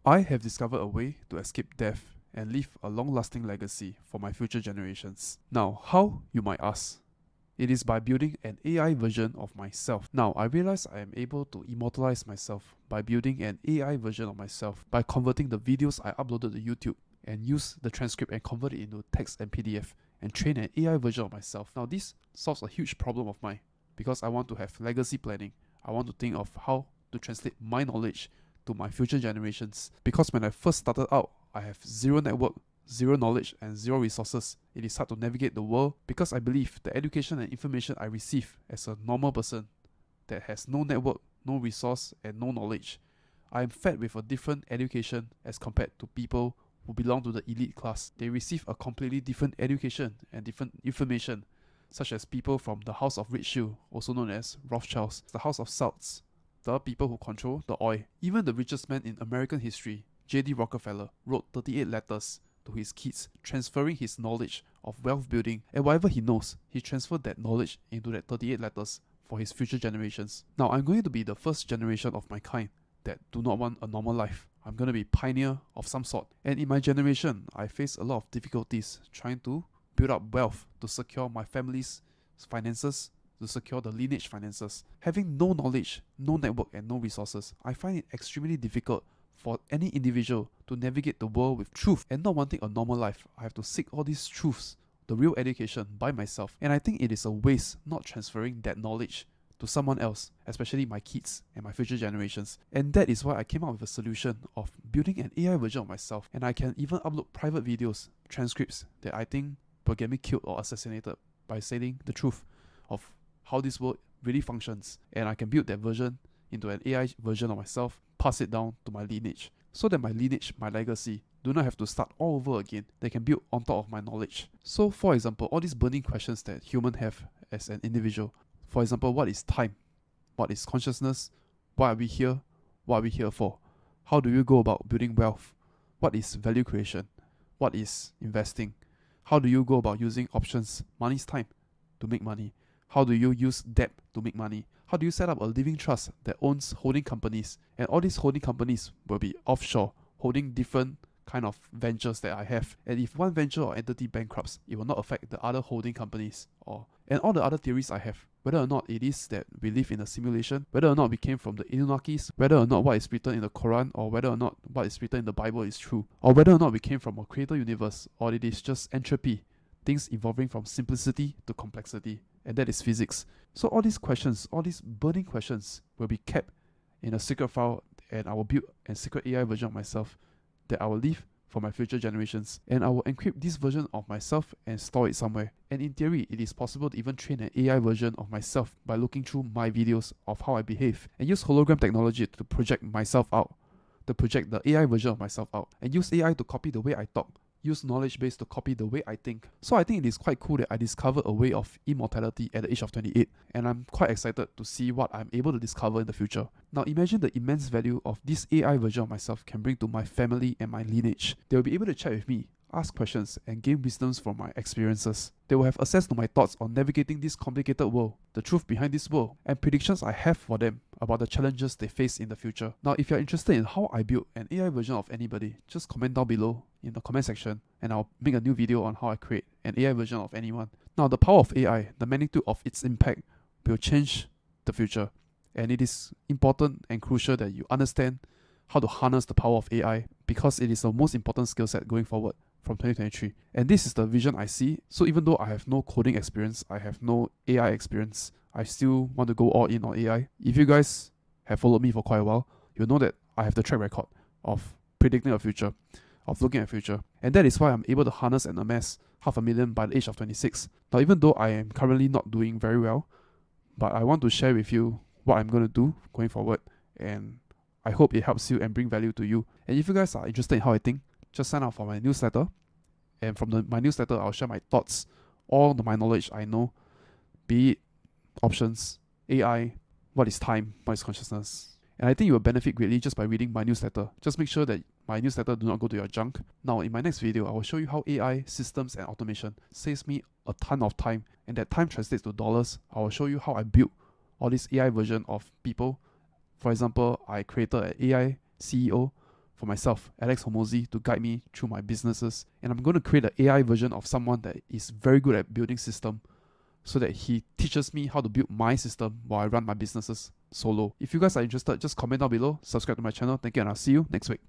I have discovered a way to escape death and leave a long-lasting legacy for my future generations. Now, how, you might ask? It is by building an AI version of myself. Now, I realize I am able to immortalize myself by building an AI version of myself by converting the videos I uploaded to YouTube and use the transcript and convert it into text and PDF and train an AI version of myself. Now, this solves a huge problem of mine because I want to have legacy planning. I want to think of how to translate my knowledge to my future generations. Because when I first started out, I have zero network, zero knowledge, and zero resources. It is hard to navigate the world because I believe the education and information I receive as a normal person that has no network, no resource, and no knowledge, I am fed with a different education as compared to people who belong to the elite class. They receive a completely different education and different information, such as people from the House of Rothschild, also known as Rothschilds, the House of Salts, the people who control the oil. Even the richest man in American history, J.D. Rockefeller, wrote 38 letters to his kids, transferring his knowledge of wealth building, and whatever he knows, he transferred that knowledge into that 38 letters for his future generations. Now, I'm going to be the first generation of my kind that do not want a normal life. I'm going to be a pioneer of some sort. And in my generation, I face a lot of difficulties trying to build up wealth to secure my family's finances, to secure the lineage finances. Having no knowledge, no network, and no resources, I find it extremely difficult for any individual to navigate the world with truth. And not wanting a normal life, I have to seek all these truths, the real education, by myself. And I think it is a waste not transferring that knowledge to someone else, especially my kids and my future generations. And that is why I came up with a solution of building an AI version of myself. And I can even upload private videos, transcripts that I think will get me killed or assassinated by saying the truth of how this world really functions. And I can build that version into an AI version of myself, pass it down to my lineage, so that my lineage, my legacy, do not have to start all over again. They can build on top of my knowledge. So for example, all these burning questions that humans have as an individual. For example, what is time? What is consciousness? Why are we here? What are we here for? How do you go about building wealth? What is value creation? What is investing? How do you go about using options? Money is time to make money. How do you use debt to make money? How do you set up a living trust that owns holding companies? And all these holding companies will be offshore, holding different kind of ventures that I have. And if one venture or entity bankrupts, it will not affect the other holding companies. And all the other theories I have, whether or not it is that we live in a simulation, whether or not we came from the Anunnakis, whether or not what is written in the Quran, or whether or not what is written in the Bible is true, or whether or not we came from a creator universe, or it is just entropy, things evolving from simplicity to complexity, and that is physics. So all these questions, all these burning questions will be kept in a secret file, and I will build a secret AI version of myself that I will leave for my future generations. And I will encrypt this version of myself and store it somewhere. And in theory, it is possible to even train an AI version of myself by looking through my videos of how I behave, and use hologram technology to project myself out, to project the AI version of myself out, and use AI to copy the way I talk, use knowledge base to copy the way I think. So I think it is quite cool that I discovered a way of immortality at the age of 28, and I'm quite excited to see what I'm able to discover in the future. Now imagine the immense value of this AI version of myself can bring to my family and my lineage. They will be able to chat with me, ask questions, and gain wisdoms from my experiences. They will have access to my thoughts on navigating this complicated world, the truth behind this world, and predictions I have for them about the challenges they face in the future. Now, if you're interested in how I build an AI version of anybody, just comment down below in the comment section, and I'll make a new video on how I create an AI version of anyone. Now, the power of AI, the magnitude of its impact, will change the future, and it is important and crucial that you understand how to harness the power of AI, because it is the most important skill set going forward from 2023. And this is the vision I see. So even though I have no coding experience, I have no AI experience, I still want to go all in on AI. If you guys have followed me for quite a while, you'll know that I have the track record of predicting a future, of looking at the future. And that is why I'm able to harness and amass $500,000 by the age of 26. Now, even though I am currently not doing very well, but I want to share with you what I'm going to do going forward, and I hope it helps you and bring value to you. And if you guys are interested in how I think, just sign up for my newsletter. And from my newsletter, I'll share my thoughts, all my knowledge I know, be it options, AI, what is time, what is consciousness. And I think you will benefit greatly just by reading my newsletter. Just make sure that my newsletter do not go to your junk. Now, in my next video, I will show you how AI, systems, and automation saves me a ton of time, and that time translates to dollars. I will show you how I built all this AI version of people. For example, I created an AI CEO for myself, Alex Homozy, to guide me through my businesses. And I'm going to create an AI version of someone that is very good at building system, so that he teaches me how to build my system while I run my businesses solo. If you guys are interested, just comment down below, subscribe to my channel. Thank you, and I'll see you next week.